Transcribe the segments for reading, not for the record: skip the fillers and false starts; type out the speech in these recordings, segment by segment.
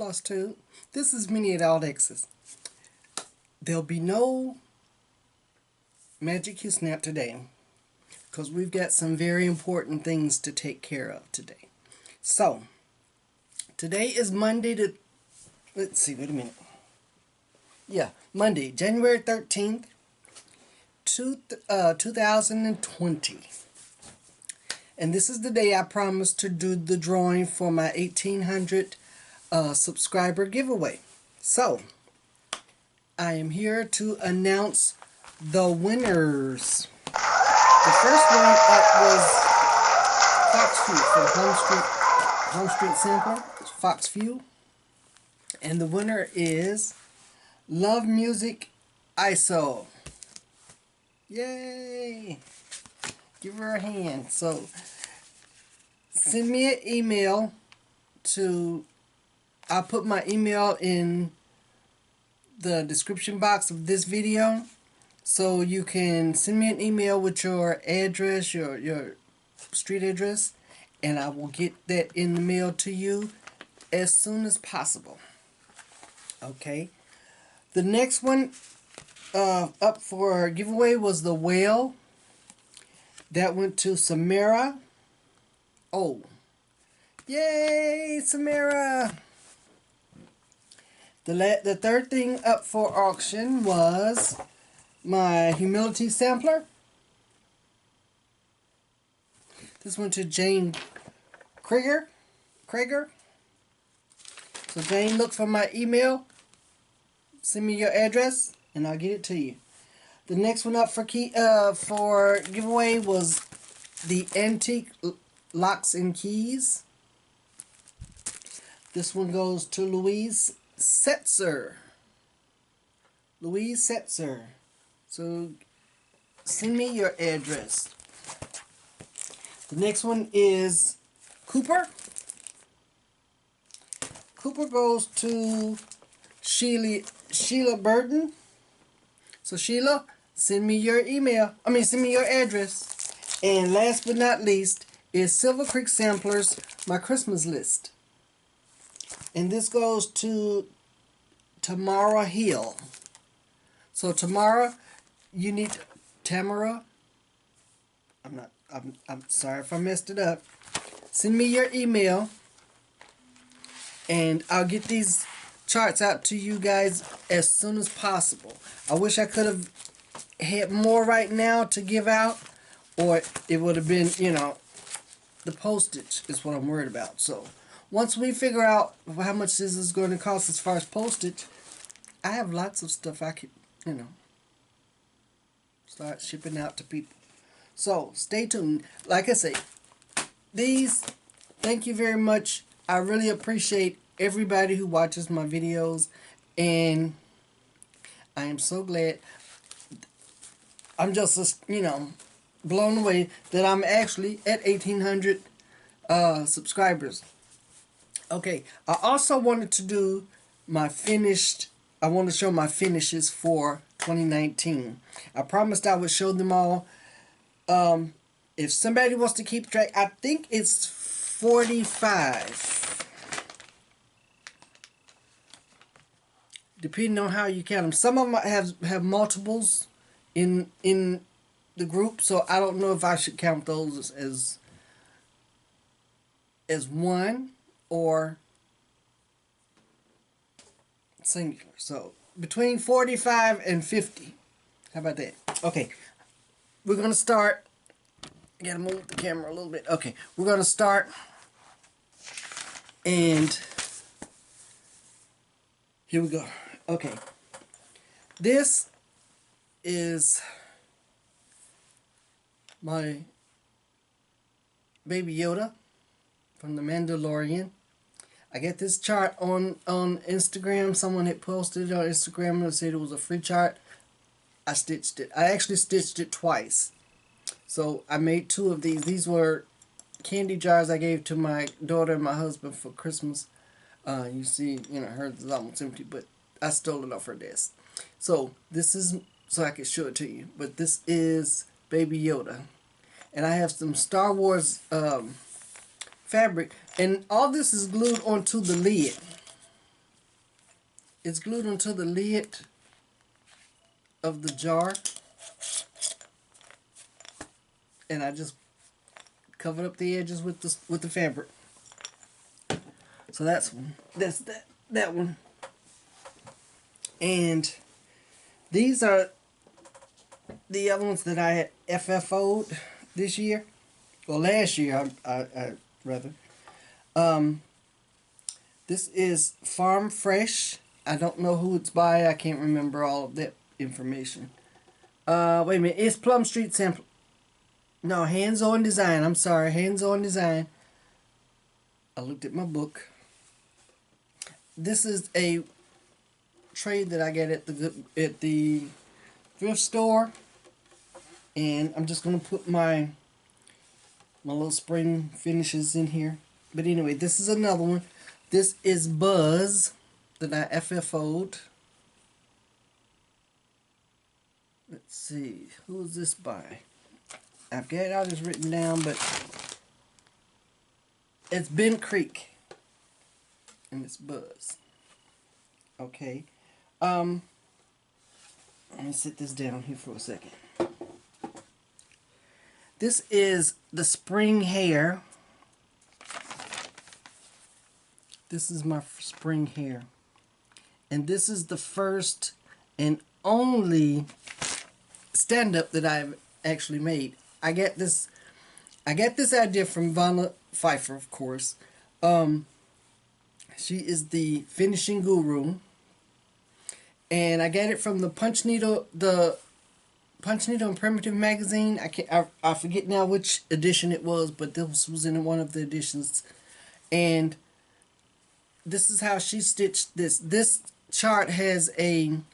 Floss Tube. This is Minnie at All X's. There'll be no Magic Q Snap today because we've got some very important things to take care of today. So, today is Monday let's see, wait a minute. Yeah, Monday, January 13th, 2020. And this is the day I promised to do the drawing for my 1800 subscriber giveaway. So, I am here to announce the winners. The first one up was Foxview from Home Street Sampler. It's Foxview. And the winner is Love Music ISO. Yay! Give her a hand. So, send me an email to, I'll put my email in the description box of this video. So you can send me an email with your address, your street address, and I will get that in the mail to you as soon as possible. Okay. The next one up for giveaway was the whale. That went to Samara. Oh. Yay, Samara! The third thing up for auction was my humility sampler. This went to Jane Krieger. So Jane, look for my email. Send me your address, and I'll get it to you. The next one up for giveaway was the antique locks and keys. This one goes to Louise Setzer. So send me your address. The next one is Cooper. Cooper goes to Sheila Burton. So Sheila, send me your send me your address. And last but not least is Silver Creek Samplers, my Christmas list. And this goes to Tamara Hill. So Tamara, you need Tamara. I'm sorry if I messed it up. Send me your email and I'll get these charts out to you guys as soon as possible. I wish I could have had more right now to give out, or it would have been, the postage is what I'm worried about. So once we figure out how much this is going to cost as far as postage, I have lots of stuff I could, start shipping out to people. So stay tuned. Like I say, thank you very much. I really appreciate everybody who watches my videos, and I am so glad. I'm just, blown away that I'm actually at 1,800 subscribers. Okay, I also wanted to do I want to show my finishes for 2019. I promised I would show them all. If somebody wants to keep track, I think it's 45. Depending on how you count them. Some of them have multiples in the group, so I don't know if I should count those as one or singular. So between 45 and 50. How about that? Okay. We're going to start. I gotta move the camera a little bit. Okay. We're going to start. And here we go. Okay. This is my Baby Yoda from The Mandalorian. I get this chart on Instagram. Someone had posted it on Instagram and said it was a free chart. I stitched it. I actually stitched it twice. So I made two of these. These were candy jars I gave to my daughter and my husband for Christmas. You see, hers is almost empty, but I stole it off her desk. So this is so I can show it to you. But this is Baby Yoda. And I have some Star Wars fabric. And all this is glued onto the lid. It's glued onto the lid of the jar, and I just covered up the edges with the fabric. So that's that one. And these are the other ones that I had FFO'd this year, or last year, I rather. This is Farm Fresh. I don't know who it's by. I can't remember all of that information. Wait a minute. It's Plum Street Sample. No, Hands On Design. I'm sorry. Hands On Design. I looked at my book. This is a tray that I got at the thrift store. And I'm just going to put my little spring finishes in here. But anyway, this is another one. This is Buzz that I FFO'd. Let's see, who is this by? I've got all this written down, but it's Ben Creek, and it's Buzz. Okay, let me sit this down here for a second. This is the Spring Hair. This is my spring hair, and this is the first and only stand-up that I've actually made. I got this idea from Vanna Pfeiffer, of course. She is the finishing guru, and I got it from the Punch Needle and Primitive magazine. I forget now which edition it was, but this was in one of the editions, and this is how she stitched this. This chart has an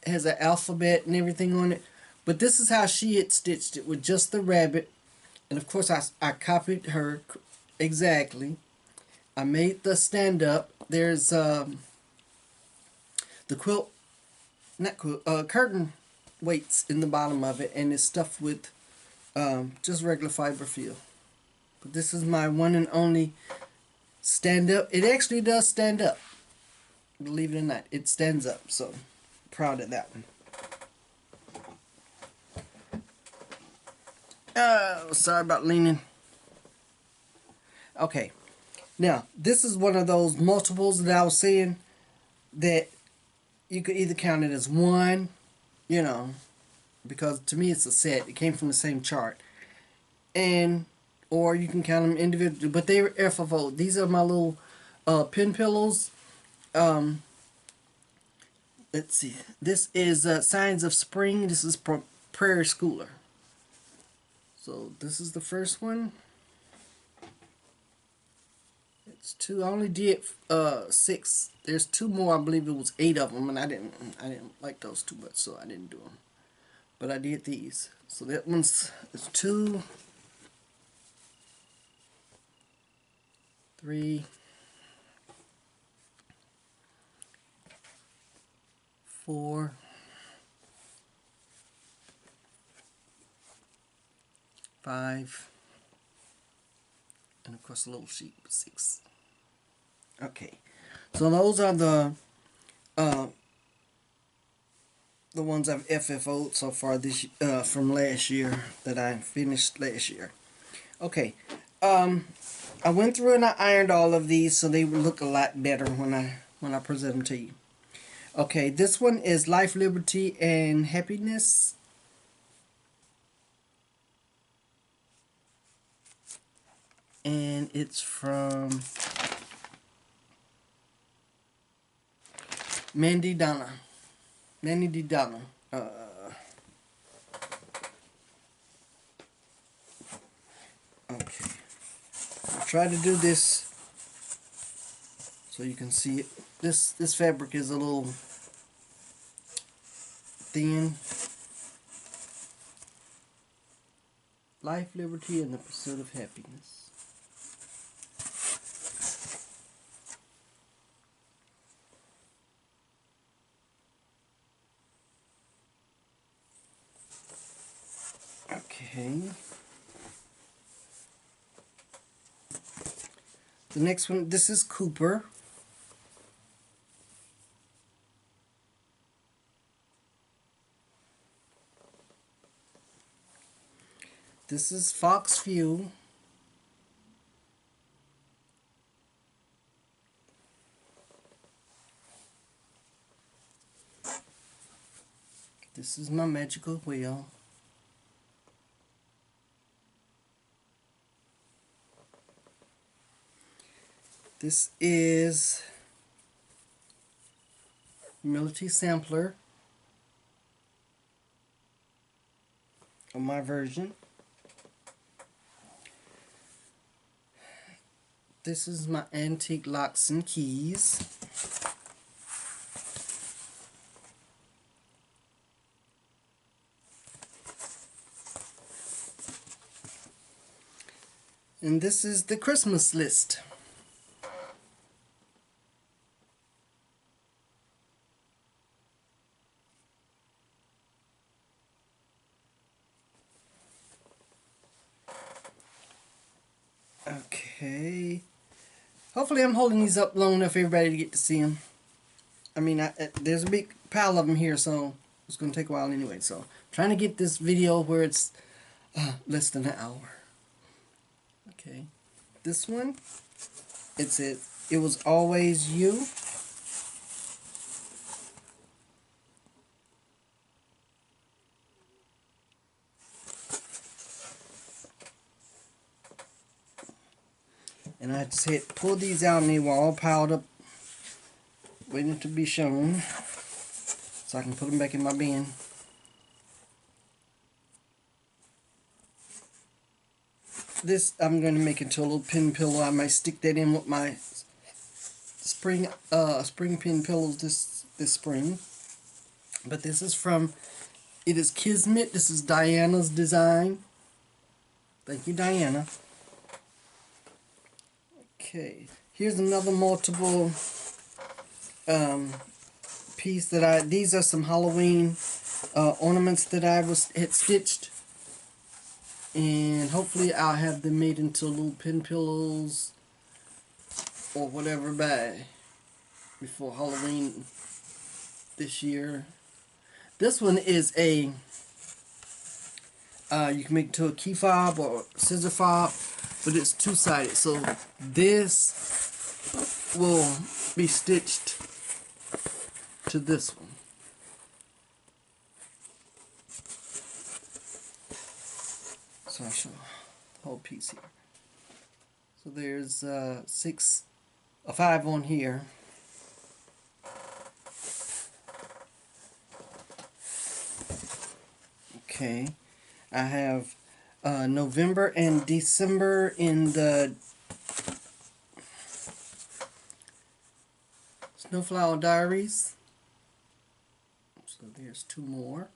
alphabet and everything on it, but this is how she had stitched it with just the rabbit. And of course I copied her exactly. I made the stand up. There's the curtain weights in the bottom of it, and it's stuffed with just regular fiber feel. But this is my one and only stand up. It actually does stand up. Believe it or not, it stands up. So proud of that one. Oh, sorry about leaning. Okay, now this is one of those multiples that I was saying that you could either count it as one, you know, because to me it's a set. It came from the same chart, or you can count them individually, but they were FFO. These are my little pin pillows. Let's see. This is Signs of Spring. This is Prairie Schooler. So this is the first one. It's two. I only did 6. There's 2 more. I believe it was 8 of them, and I didn't like those too much, so I didn't do them. But I did these. So that one's 2, 3, 4, 5, and of course a little sheep, 6. Okay, so those are the ones I've FFO'd so far this from last year that I finished last year. Okay, I went through and I ironed all of these so they would look a lot better when I present them to you. Okay, this one is Life, Liberty, and Happiness. And it's from Mandy Donna. Mandy D. Donna. Okay. I'll try to do this so you can see it. This fabric is a little thin. Life, Liberty, and the Pursuit of Happiness. Okay. The next one, this is Cooper. This is Fox Fuel. This is my magical wheel. This is Humility Sampler on my version. This is my antique locks and keys. And this is the Christmas list. Okay. Hopefully I'm holding these up long enough for everybody to get to see them. I mean, there's a big pile of them here, so it's going to take a while anyway. So I'm trying to get this video where it's less than an hour. Okay. This one, it was always you. And I just pull these out, and they were all piled up, waiting to be shown, so I can put them back in my bin. This I'm going to make into a little pin pillow. I might stick that in with my spring pin pillows this spring. But this is from, it is Kismet. This is Diana's design. Thank you, Diana. Okay, here's another multiple piece that these are some Halloween ornaments that I had stitched, and hopefully I'll have them made into little pin pillows or whatever before Halloween this year. This one is you can make it to a key fob or scissor fob, but it's two-sided, so this will be stitched to this one. So I'll show the whole piece here. So there's 5 on here. Okay, I have November and December in the Snowflower Diaries. So there's 2 more.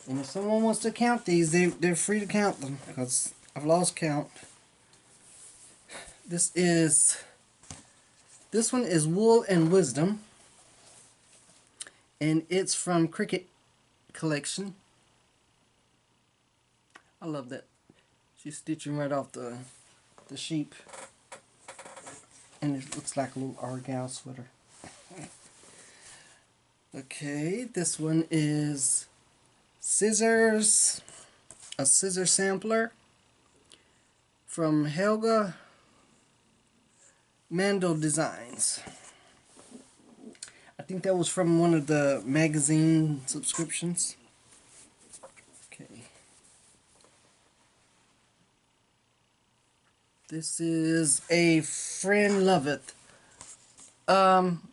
And if someone wants to count these, they're free to count them, because I've lost count. This one is Wool and Wisdom, and it's from Cricket Collection. I love that. She's stitching right off the sheep, and it looks like a little argyle sweater. Okay, this one is Scissors, a scissor sampler from Helga Mandel Designs. I think that was from one of the magazine subscriptions. Okay. This is a Friend Loveth.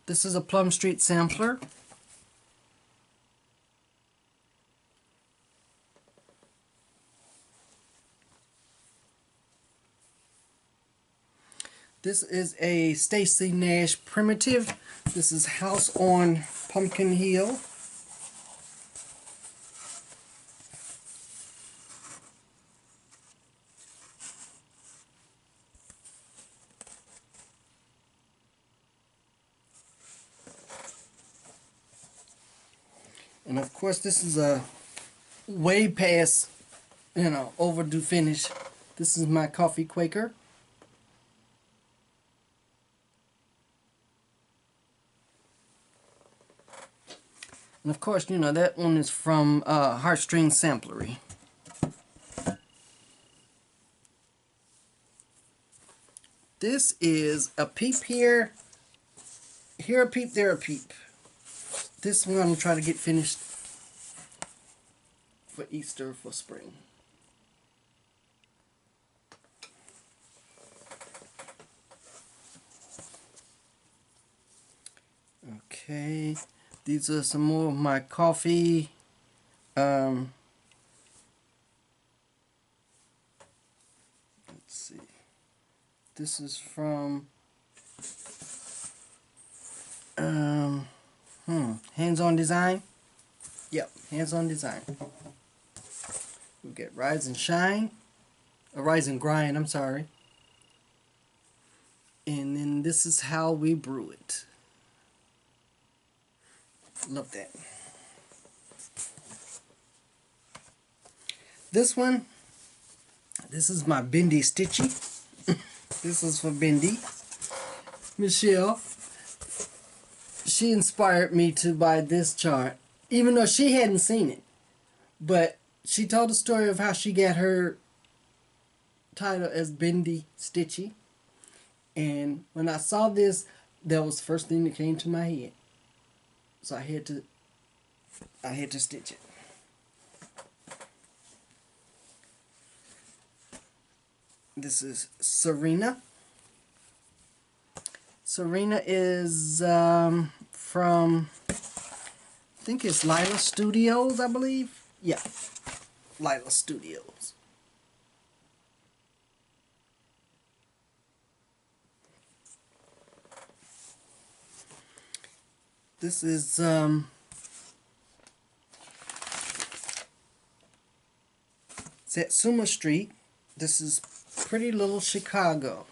This is a Plum Street sampler. This is a Stacy Nash primitive. This is House on Pumpkin Hill. And of course, this is a way past, overdue finish. This is my Coffee Quaker. And of course, you know, that one is from Heartstring Samplery. This is a peep here, here a peep, there a peep. This one I'm going to try to get finished for Easter, for spring. Okay, these are some more of my coffee. Let's see. This is from Hands-On Design. Yep, Hands-On Design. We get Rise and Shine, Rise and Grind, I'm sorry. And then this is how we brew it. Love that. This one, this is my Bendy Stitchy. This is for Bendy. Michelle, she inspired me to buy this chart, even though she hadn't seen it. But she told the story of how she got her title as Bendy Stitchy. And when I saw this, that was the first thing that came to my head. So I had to stitch it. This is Serena. Serena is from, I think it's Lila Studios, I believe. Yeah, Lila Studios. This is Satsuma Street. This is Pretty Little Chicago.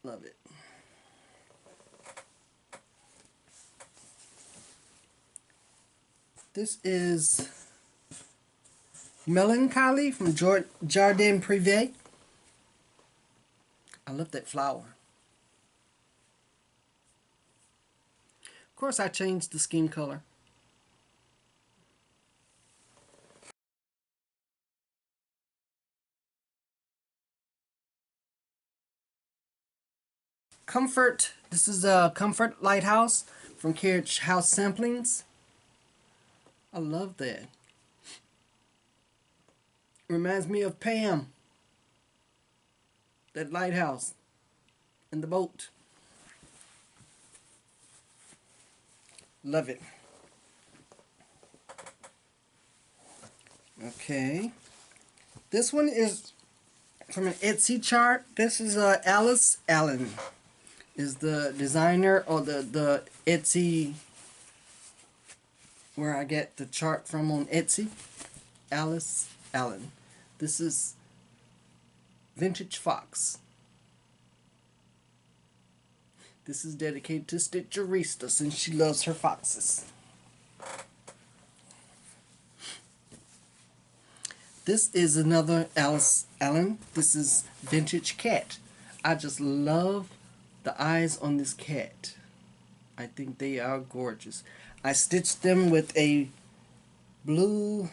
Love it. This is Melancholy from Jardin Privé. I love that flower. Of course, I changed the skin color. Comfort. This is a Comfort Lighthouse from Carriage House Samplings. I love that. Reminds me of Pam. That lighthouse and the boat. Love it. Okay. This one is from an Etsy chart. This is Alice Allen. Is the designer, or the Etsy, where I get the chart from on Etsy. Alice Allen. This is Vintage Fox. This is dedicated to Stitcherista since she loves her foxes. This is another Alice Allen. This is Vintage Cat. I just love the eyes on this cat. I think they are gorgeous. I stitched them with a blue,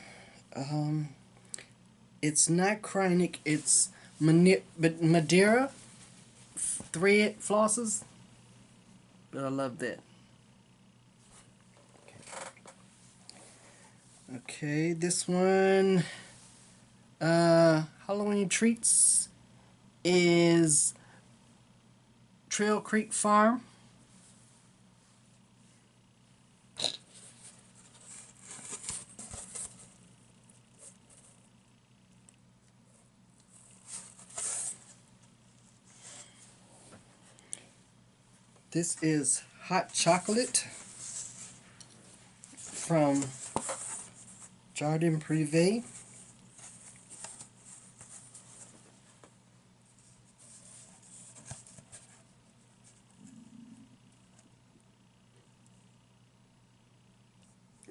it's not Krynic, it's Madeira thread flosses. But I love that. Okay, this one, Halloween Treats is Trail Creek Farm. This is Hot Chocolate from Jardin Privé.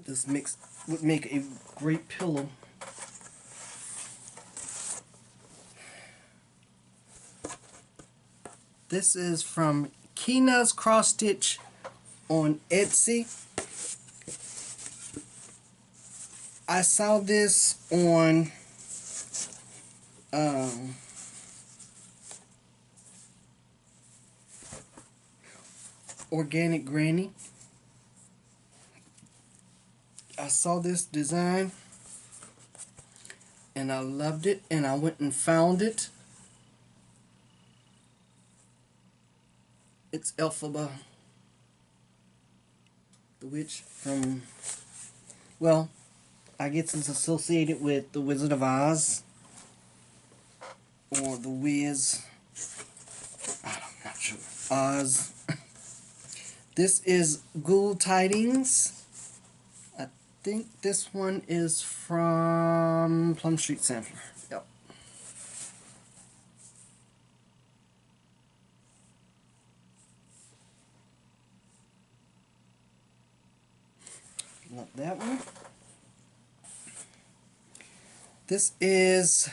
This mix would make a great pillow. This is from Kina's Cross Stitch on Etsy. I saw this on Organic Granny. I saw this design and I loved it, and I went and found it. It's Elphaba the Witch from, well, I guess it's associated with the Wizard of Oz or the Wiz. I'm not sure. Oz. This is Ghoul Tidings. I think this one is from Plum Street Sampler. Yep. Not that one. This is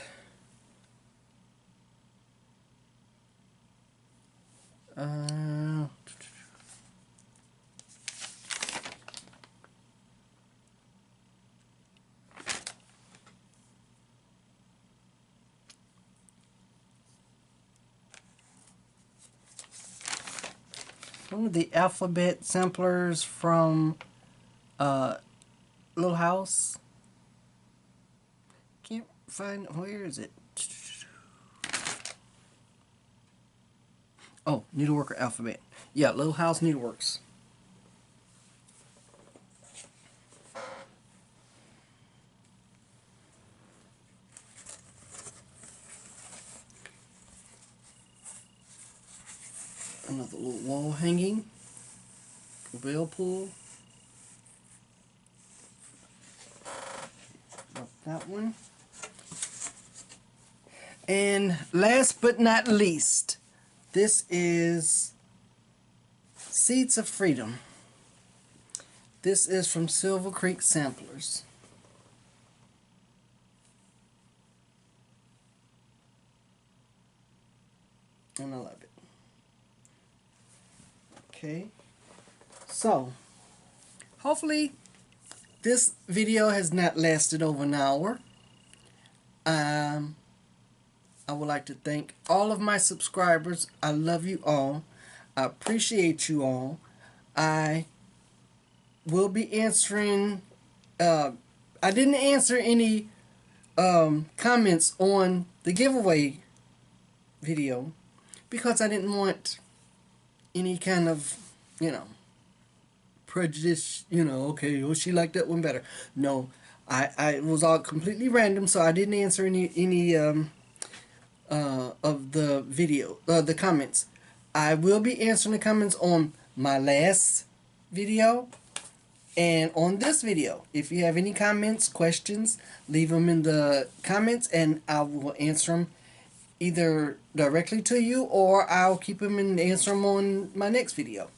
one of the alphabet samplers from Little House. Can't find, where is it? Oh, Needleworker Alphabet. Yeah, Little House Needleworks. Another little wall hanging. Veil pull. Got that one. And last but not least, this is Seeds of Freedom. This is from Silver Creek Samplers. And I love it. Okay. So, hopefully this video has not lasted over an hour. I would like to thank all of my subscribers. I love you all. I appreciate you all. I will be answering, I didn't answer any comments on the giveaway video because I didn't want any kind of, prejudice, okay, well, she liked that one better. No, I it was all completely random, so I didn't answer any of the video, the comments. I will be answering the comments on my last video and on this video. If you have any comments, questions, leave them in the comments and I will answer them either directly to you or I'll keep them and answer them on my next video.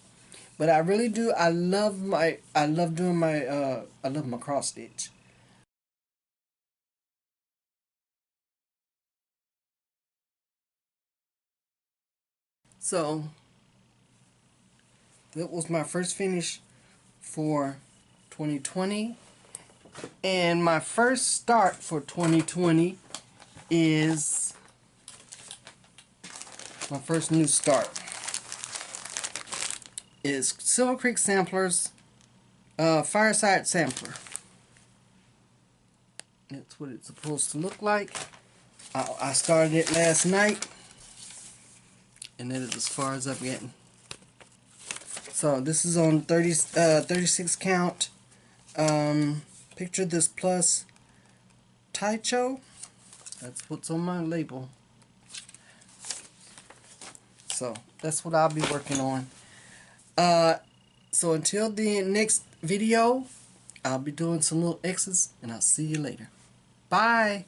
But I really do, I love doing my cross stitch. So that was my first finish for 2020, and my first start for 2020 is my first new start is Silver Creek Samplers Fireside Sampler. That's what it's supposed to look like. I started it last night, and that is as far as I've gotten. So this is on 36 count. Picture this plus Taicho. That's what's on my label. So that's what I'll be working on. So until the next video, I'll be doing some little X's, and I'll see you later. Bye.